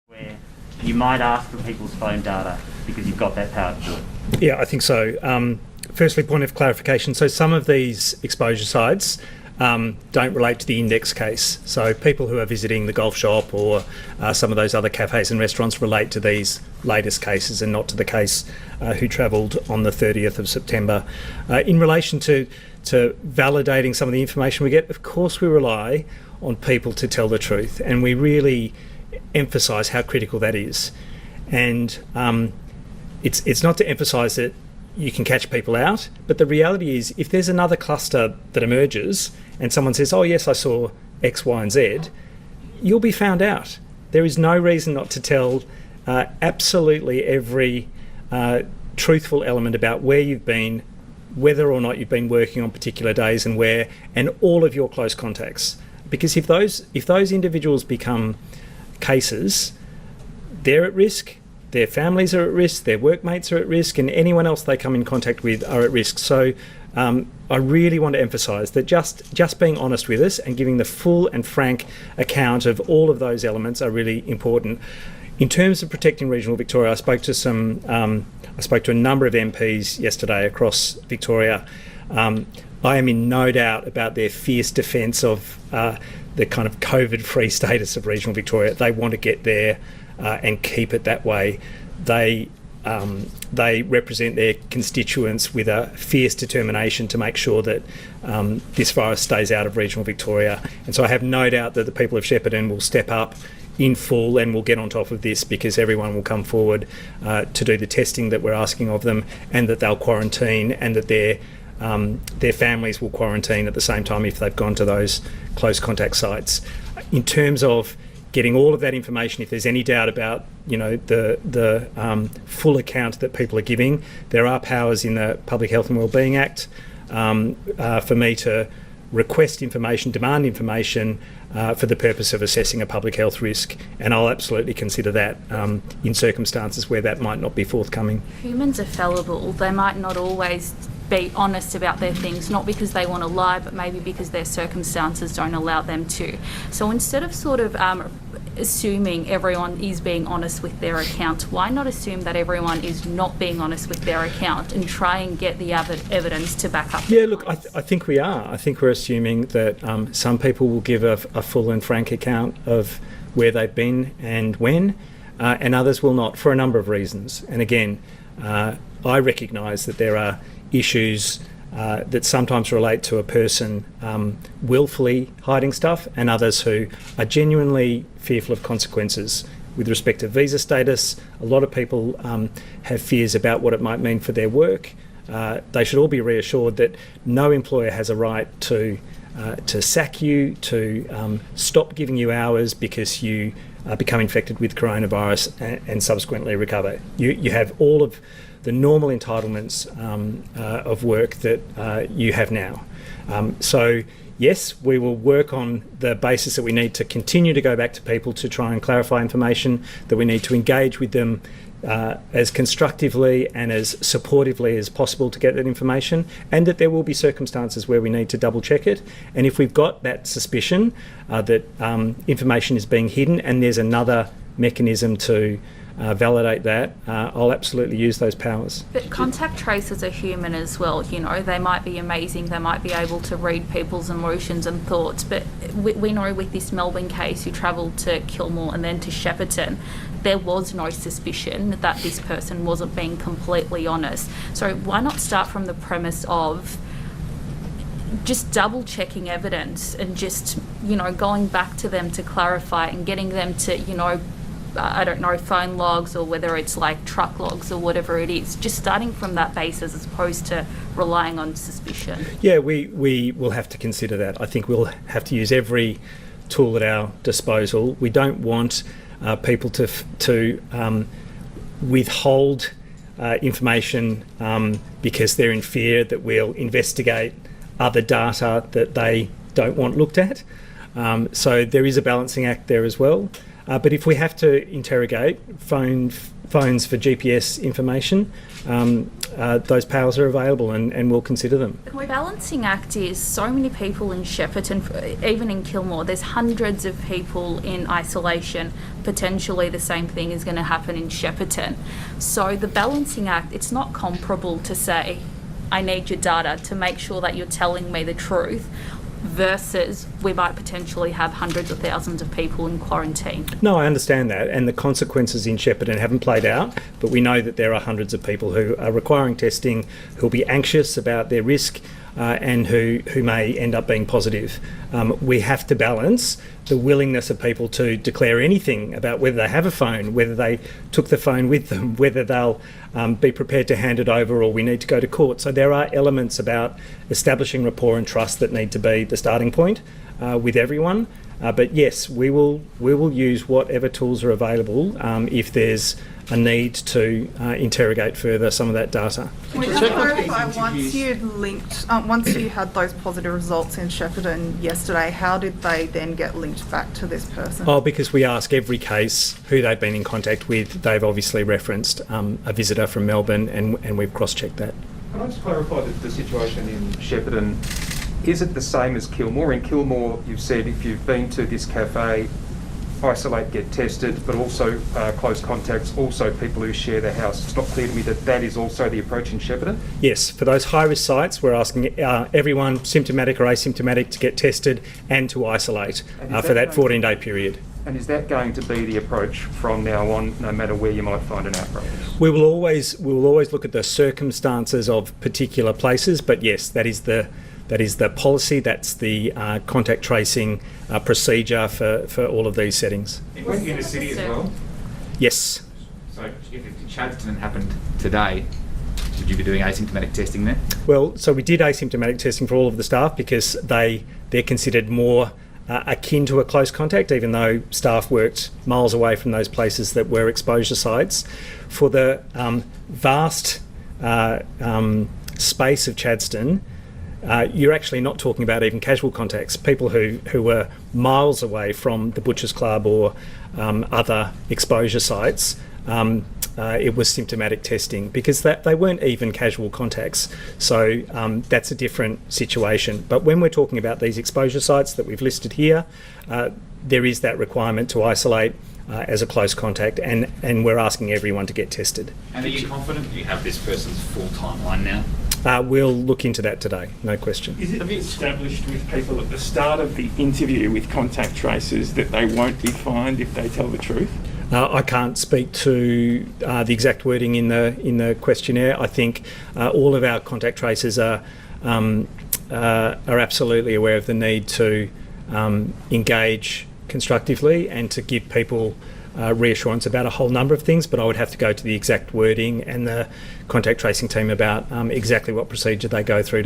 Where you might ask for people's phone data because you've got that power to do it. Yeah, I think so. Firstly, point of clarification. So some of these exposure sites don't relate to the index case. So people who are visiting the golf shop or some of those other cafes and restaurants relate to these latest cases and not to the case who travelled on the 30th of September. In relation to validating some of the information we get, of course we rely on people to tell the truth, and we really emphasise how critical that is. And it's not to emphasise that you can catch people out, but the reality is if there's another cluster that emerges and someone says, oh yes, I saw X, Y and Z, you'll be found out. There is no reason not to tell absolutely every truthful element about where you've been, whether or not you've been working on particular days and where, and all of your close contacts. Because if those individuals become cases, they're at risk, their families are at risk, their workmates are at risk, and anyone else they come in contact with are at risk. So I really want to emphasise that just being honest with us and giving the full and frank account of all of those elements are really important. In terms of protecting regional Victoria, I spoke to a number of MPs yesterday across Victoria. I am in no doubt about their fierce defence of the kind of COVID-free status of regional Victoria. They want to get there and keep it that way. They represent their constituents with a fierce determination to make sure that this virus stays out of regional Victoria. And so I have no doubt that the people of Shepparton will step up in full and will get on top of this, because everyone will come forward to do the testing that we're asking of them, and that they'll quarantine, and that their families will quarantine at the same time if they've gone to those close contact sites. In terms of getting all of that information, if there's any doubt about the full account that people are giving, there are powers in the Public Health and Wellbeing Act for me to request information, demand information for the purpose of assessing a public health risk, and I'll absolutely consider that in circumstances where that might not be forthcoming. Humans are fallible. They might not always be honest about their things, not because they want to lie, but maybe because their circumstances don't allow them to. So instead of sort of assuming everyone is being honest with their account, why not assume that everyone is not being honest with their account and try and get the evidence to back up? Yeah, look, I think we are. I think we're assuming that some people will give a full and frank account of where they've been and when, and others will not, for a number of reasons. And again, I recognise that there are issues that sometimes relate to a person willfully hiding stuff, and others who are genuinely fearful of consequences. With respect to visa status, a lot of people have fears about what it might mean for their work. They should all be reassured that no employer has a right to sack you, to stop giving you hours because you become infected with coronavirus and subsequently recover. You have all of the normal entitlements of work that you have now. So yes, we will work on the basis that we need to continue to go back to people to try and clarify information, that we need to engage with them as constructively and as supportively as possible to get that information, and that there will be circumstances where we need to double check it. And if we've got that suspicion that information is being hidden and there's another mechanism to validate that, I'll absolutely use those powers. But contact tracers are human as well, you know, they might be amazing, they might be able to read people's emotions and thoughts, but we know with this Melbourne case who travelled to Kilmore and then to Shepparton, there was no suspicion that this person wasn't being completely honest. So why not start from the premise of just double checking evidence and just, you know, going back to them to clarify and getting them to, you know, I don't know, phone logs or whether it's like truck logs or whatever it is, just starting from that basis as opposed to relying on suspicion. Yeah, we will have to consider that. I think we'll have to use every tool at our disposal. We don't want people to withhold information because they're in fear that we'll investigate other data that they don't want looked at. So there is a balancing act there as well. But if we have to interrogate, phone phones for GPS information, those powers are available and we'll consider them. The balancing act is so many people in Shepparton, even in Kilmore, there's hundreds of people in isolation. Potentially the same thing is going to happen in Shepparton. So the balancing act, it's not comparable to say, I need your data to make sure that you're telling me the truth, versus we might potentially have hundreds of thousands of people in quarantine. No, I understand that, and the consequences in Shepparton haven't played out, but we know that there are hundreds of people who are requiring testing, who'll be anxious about their risk, and who may end up being positive. We have to balance the willingness of people to declare anything about whether they have a phone, whether they took the phone with them, whether they'll be prepared to hand it over, or we need to go to court. So there are elements about establishing rapport and trust that need to be the starting point with everyone. But yes, we will use whatever tools are available if there's a need to interrogate further some of that data. Can we just clarify, once you had those positive results in Shepparton yesterday, how did they then get linked back to this person? Oh, because we ask every case who they've been in contact with. They've obviously referenced a visitor from Melbourne, and we've cross-checked that. Can I just clarify the situation in Shepparton? Is it the same as Kilmore? In Kilmore, you've said if you've been to this cafe, isolate, get tested, but also close contacts, also people who share the house. It's not clear to me that that is also the approach in Shepparton. Yes, for those high-risk sites, we're asking everyone symptomatic or asymptomatic to get tested and to isolate for that 14-day period. And is that going to be the approach from now on, no matter where you might find an outbreak? We will always look at the circumstances of particular places, but yes, that is the policy, that's the contact tracing procedure for all of these settings. It went in the city as well? Yes. So if it in Chadstone happened today, would you be doing asymptomatic testing there? Well, so we did asymptomatic testing for all of the staff because they're considered more akin to a close contact, even though staff worked miles away from those places that were exposure sites. For the vast space of Chadstone, you're actually not talking about even casual contacts, people who were miles away from the Butchers Club or other exposure sites. It was symptomatic testing because they weren't even casual contacts. So that's a different situation. But when we're talking about these exposure sites that we've listed here, there is that requirement to isolate as a close contact, and we're asking everyone to get tested. And are you confident you have this person's full timeline now? We'll look into that today, no question. Is it established with people at the start of the interview with contact tracers that they won't be fined if they tell the truth? I can't speak to the exact wording in the questionnaire. I think all of our contact tracers are absolutely aware of the need to engage constructively and to give people reassurance about a whole number of things, but I would have to go to the exact wording and the contact tracing team about exactly what procedure they go through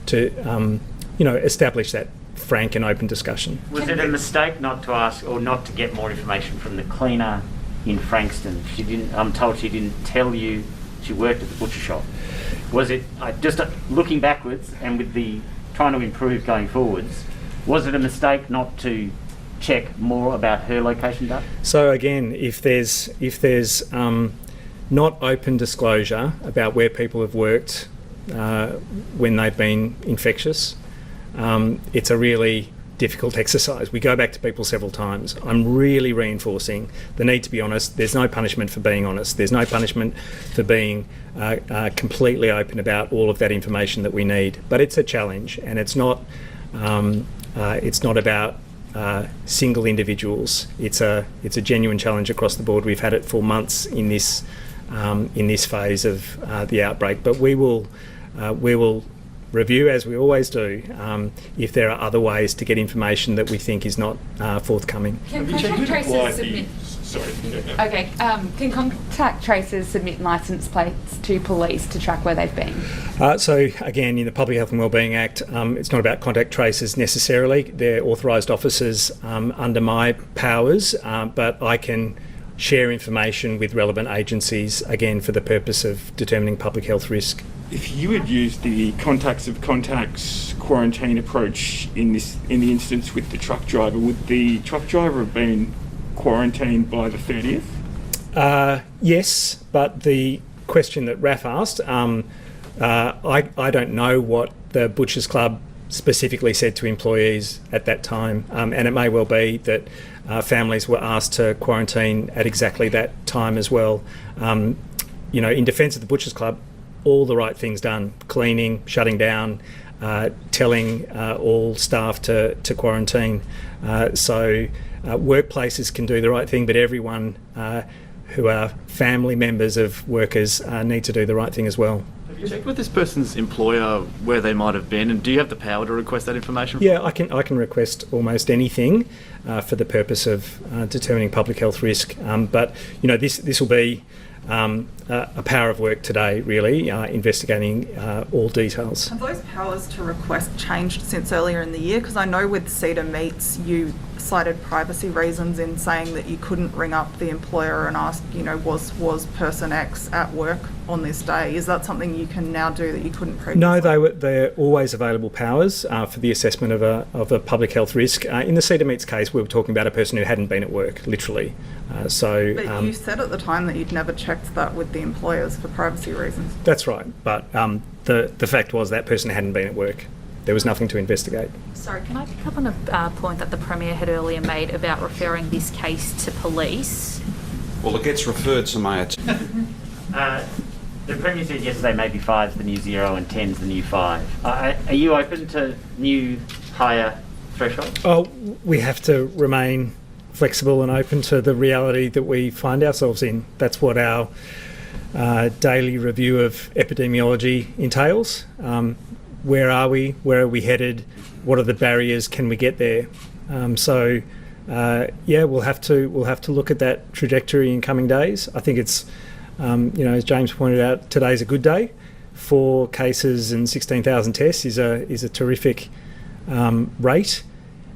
to establish that frank and open discussion. Was it a mistake not to ask or not to get more information from the cleaner in Frankston? I'm told she didn't tell you she worked at the butcher shop. Was it just looking backwards and with the trying to improve going forwards? Was it a mistake not to check more about her location data? So again, if there's not open disclosure about where people have worked when they've been infectious, it's a really difficult exercise. We go back to people several times. I'm really reinforcing the need to be honest. There's no punishment for being honest. There's no punishment for being completely open about all of that information that we need. But it's a challenge, and it's not about single individuals. It's a genuine challenge across the board. We've had it for months in this phase of the outbreak, but we will review, as we always do, if there are other ways to get information that we think is not forthcoming. Can contact tracers submit? Okay. Can contact tracers submit licence plates to police to track where they've been? So again, in the Public Health and Wellbeing Act, it's not about contact tracers necessarily. They're authorised officers under my powers, but I can share information with relevant agencies, again, for the purpose of determining public health risk. If you had used the contacts of contacts quarantine approach in the instance with the truck driver, would the truck driver have been quarantined by the 30th? Yes, but the question that Raf asked, I don't know what the Butchers Club specifically said to employees at that time, and it may well be that families were asked to quarantine at exactly that time as well. You know, in defence of the Butchers Club, all the right things done: cleaning, shutting down, telling all staff to quarantine. So workplaces can do the right thing, but everyone who are family members of workers need to do the right thing as well. Have you checked with this person's employer where they might have been, and do you have the power to request that information? Yeah, I can request almost anything for the purpose of determining public health risk. But you know, this will be a power of work today, really, investigating all details. Have those powers to request changed since earlier in the year? Because I know with Cedar Meats, you cited privacy reasons in saying that you couldn't ring up the employer and ask, you know, was person X at work on this day? Is that something you can now do that you couldn't previously? No, they're always available powers for the assessment of a public health risk. In the Cedar Meats case, we were talking about a person who hadn't been at work, literally. But you said at the time that you'd never checked that with the employers for privacy reasons. That's right, but the fact was that person hadn't been at work. There was nothing to investigate. Sorry, can I pick up on a point that the Premier had earlier made about referring this case to police? Well, it gets referred, Samaya. The Premier said yesterday maybe 5's the new 0 and 10's the new 5. Are you open to new higher thresholds? Oh, we have to remain flexible and open to the reality that we find ourselves in. That's what our daily review of epidemiology entails. Where are we? Where are we headed? What are the barriers? Can we get there? Yeah, we'll have to look at that trajectory in coming days. I think it's, you know, as James pointed out, today's a good day. 4 cases and 16,000 tests is a terrific rate,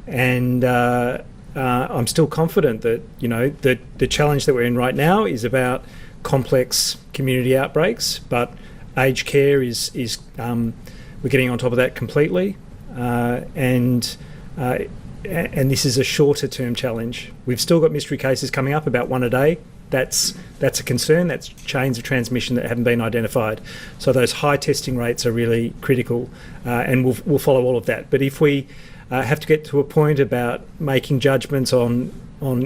and I'm still confident that, you know, the challenge that we're in right now is about complex community outbreaks, but aged care is we're getting on top of that completely, and this is a shorter term challenge. We've still got mystery cases coming up, about 1 a day. That's a concern. That's chains of transmission that haven't been identified. So those high testing rates are really critical, and we'll follow all of that. But if we have to get to a point about making judgments on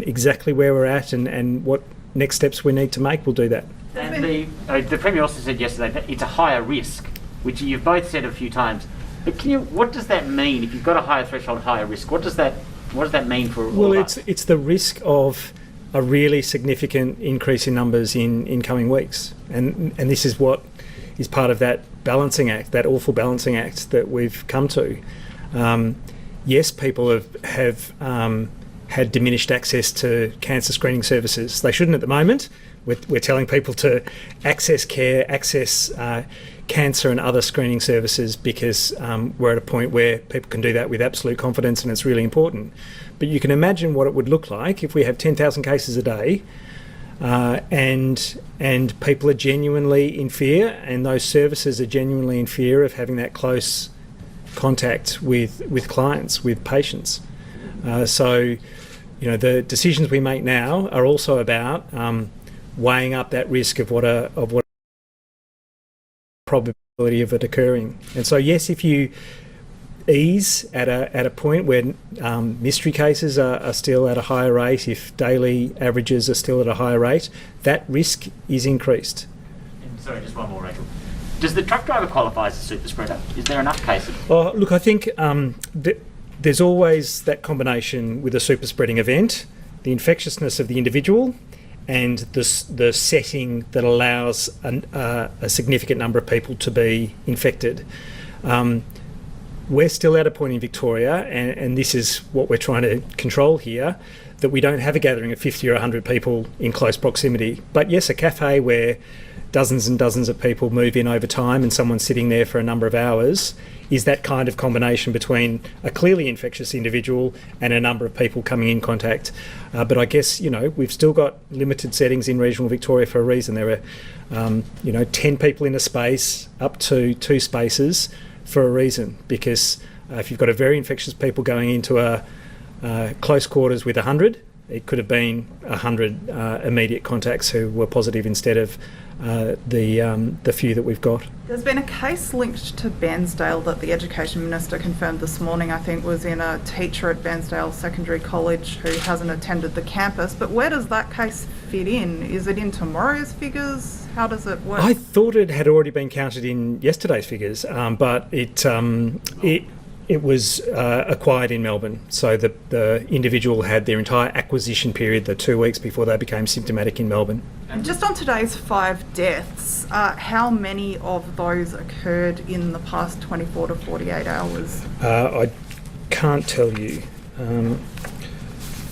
exactly where we're at and what next steps we need to make, we'll do that. And the Premier also said yesterday that it's a higher risk, which you've both said a few times. But what does that mean? If you've got a higher threshold, higher risk, what does that mean for all of us? Well, it's the risk of a really significant increase in numbers in coming weeks, and this is what is part of that balancing act, that awful balancing act that we've come to. Yes, people have had diminished access to cancer screening services. They shouldn't at the moment. We're telling people to access care, access cancer and other screening services, because we're at a point where people can do that with absolute confidence, and it's really important. But you can imagine what it would look like if we have 10,000 cases a day, and people are genuinely in fear, and those services are genuinely in fear of having that close contact with clients, with patients. So, you know, the decisions we make now are also about weighing up that risk of what probability of it occurring. And so, yes, if you ease at a point where mystery cases are still at a higher rate, if daily averages are still at a higher rate, that risk is increased. And sorry, just one more, Rachel. Does the truck driver qualify as a super spreader? Is there enough cases? Oh, look, I think there's always that combination with a super spreading event, the infectiousness of the individual and the setting that allows a significant number of people to be infected. We're still at a point in Victoria, and this is what we're trying to control here, that we don't have a gathering of 50 or 100 people in close proximity. But yes, a cafe where dozens and dozens of people move in over time and someone's sitting there for a number of hours is that kind of combination between a clearly infectious individual and a number of people coming in contact. But I guess, you know, we've still got limited settings in regional Victoria for a reason. There are, 10 people in a space, up to 2 spaces for a reason, because if you've got a very infectious people going into a close quarters with 100, it could have been 100 immediate contacts who were positive instead of the few that we've got. There's been a case linked to Bairnsdale that the Education Minister confirmed this morning, I think was in a teacher at Bairnsdale Secondary College who hasn't attended the campus. But where does that case fit in? Is it in tomorrow's figures? How does it work? I thought it had already been counted in yesterday's figures, but it was acquired in Melbourne. So the individual had their entire acquisition period, the 2 weeks before they became symptomatic in Melbourne. And just on today's 5 deaths, how many of those occurred in the past 24 to 48 hours? I can't tell you.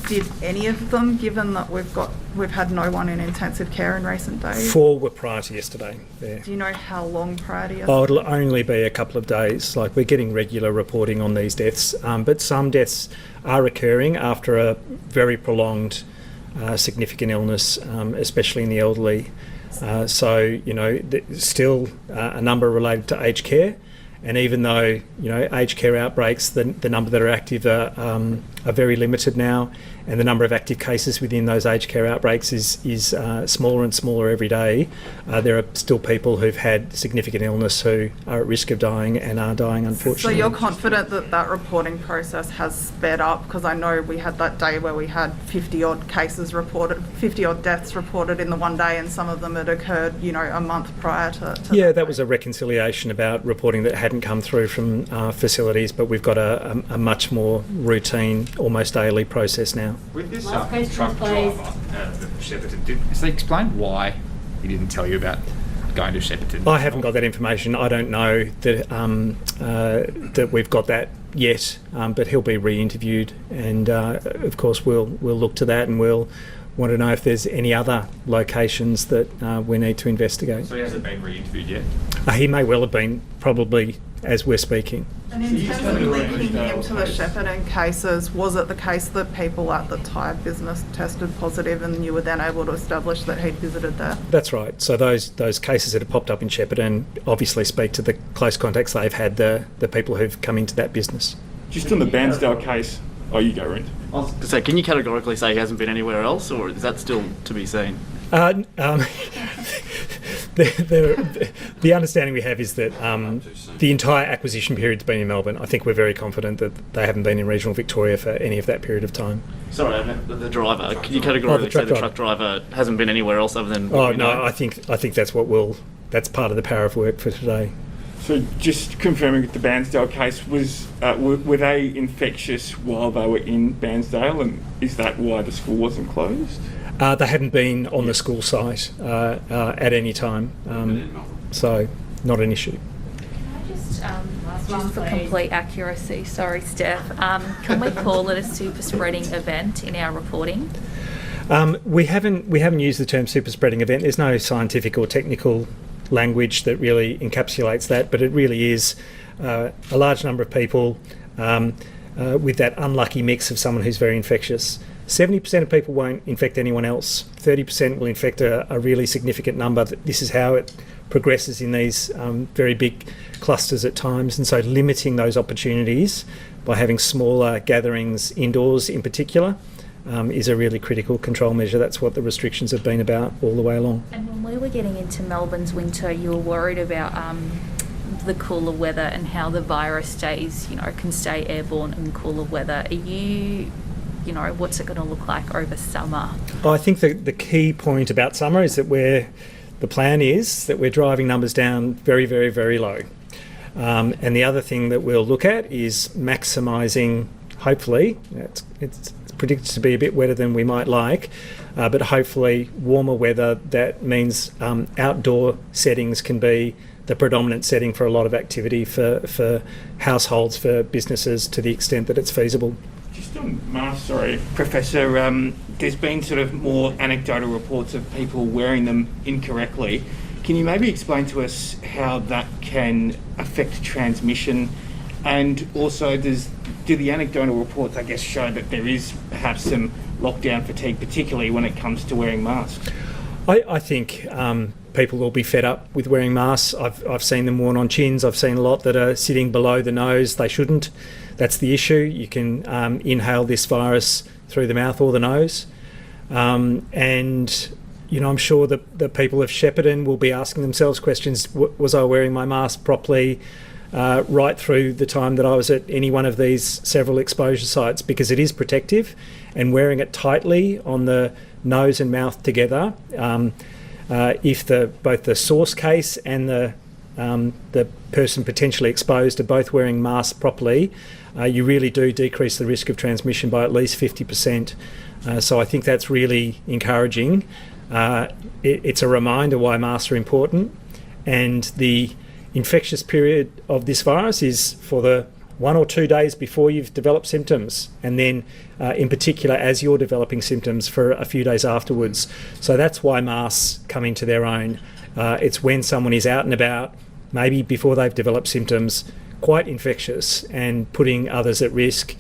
Did any of them, given that we've had no one in intensive care in recent days? 4 were prior to yesterday. Yeah. Do you know how long prior to yesterday? Oh, it'll only be a couple of days. Like, we're getting regular reporting on these deaths, but some deaths are occurring after a very prolonged significant illness, especially in the elderly. So, still a number related to aged care. And even though, aged care outbreaks, the number that are active are very limited now, and the number of active cases within those aged care outbreaks is smaller and smaller every day, there are still people who've had significant illness who are at risk of dying and are dying, unfortunately. So you're confident that that reporting process has sped up? Because I know we had that day where we had 50-odd cases reported, 50-odd deaths reported in the one day, and some of them had occurred, a month prior to yeah, that was a reconciliation about reporting that hadn't come through from facilities, but we've got a much more routine, almost daily process now. With this truck driver, the Shepparton, did they explain why he didn't tell you about going to Shepparton? I haven't got that information. I don't know that that we've got that yet, but he'll be re-interviewed, and of course we'll look to that, and we'll want to know if there's any other locations that we need to investigate. So he hasn't been re-interviewed yet? He may well have been, probably as we're speaking. And in terms of linking him to the Shepparton cases, was it the case that people at the tyre business tested positive and you were then able to establish that he'd visited there? That's right. So those cases that have popped up in Shepparton obviously speak to the close contacts they've had, the people who've come into that business. Just on the Bairnsdale case, you go, Rent. I was going to say, can you categorically say he hasn't been anywhere else, or is that still to be seen? The understanding we have is that the entire acquisition period's been in Melbourne. I think we're very confident that they haven't been in regional Victoria for any of that period of time. Sorry, I meant the driver. Can you categorically say the truck driver hasn't been anywhere else other than? Oh no, I think that's that's part of the power of work for today. So just confirming with the Bairnsdale case, were they infectious while they were in Bairnsdale, and is that why the school wasn't closed? They hadn't been on the school site at any time, so not an issue. Just for complete accuracy, sorry Steph, can we call it a super spreading event in our reporting? We haven't used the term super spreading event. There's no scientific or technical language that really encapsulates that, but it really is a large number of people with that unlucky mix of someone who's very infectious. 70% of people won't infect anyone else. 30% will infect a really significant number. This is how it progresses in these very big clusters at times, and so limiting those opportunities by having smaller gatherings indoors in particular is a really critical control measure. That's what the restrictions have been about all the way along. And when we were getting into Melbourne's winter, you were worried about the cooler weather and how the virus can stay airborne in cooler weather. Are you what's it going to look like over summer? I think the key point about summer is that the plan is that we're driving numbers down very, very, very low. And the other thing that we'll look at is maximising, hopefully, it's predicted to be a bit wetter than we might like, but hopefully warmer weather. That means outdoor settings can be the predominant setting for a lot of activity for households, for businesses, to the extent that it's feasible. Just on masks, sorry, Professor, there's been sort of more anecdotal reports of people wearing them incorrectly. Can you maybe explain to us how that can affect transmission? And also, do the anecdotal reports, I guess, show that there is perhaps some lockdown fatigue, particularly when it comes to wearing masks? I think people will be fed up with wearing masks. I've seen them worn on chins. I've seen a lot that are sitting below the nose. They shouldn't that's the issue. You can inhale this virus through the mouth or the nose. And, I'm sure that the people of Shepparton will be asking themselves questions, was I wearing my mask properly right through the time that I was at any one of these several exposure sites, because it is protective, and wearing it tightly on the nose and mouth together, if both the source case and the person potentially exposed are both wearing masks properly, you really do decrease the risk of transmission by at least 50%. So I think that's really encouraging. It's a reminder why masks are important, and the infectious period of this virus is for the 1 or 2 days before you've developed symptoms, and then in particular as you're developing symptoms for a few days afterwards. So that's why masks come into their own. It's when someone is out and about, maybe before they've developed symptoms, quite infectious and putting others at risk.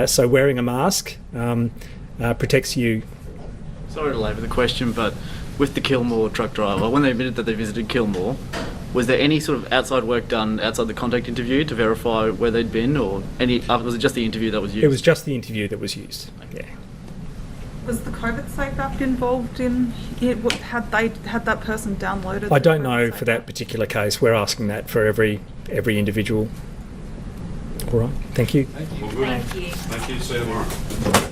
So wearing a mask protects you. Sorry to labour the question, but with the Kilmore truck driver, when they admitted that they visited Kilmore, was there any sort of outside work done outside the contact interview to verify where they'd been, or was it just the interview that was used? It was just the interview that was used. Yeah. Was the COVID Safe app involved in it? Had that person downloaded? I don't know for that particular case. We're asking that for every individual. All right. Thank you. Thank you. Thank you. Thank you. See you tomorrow.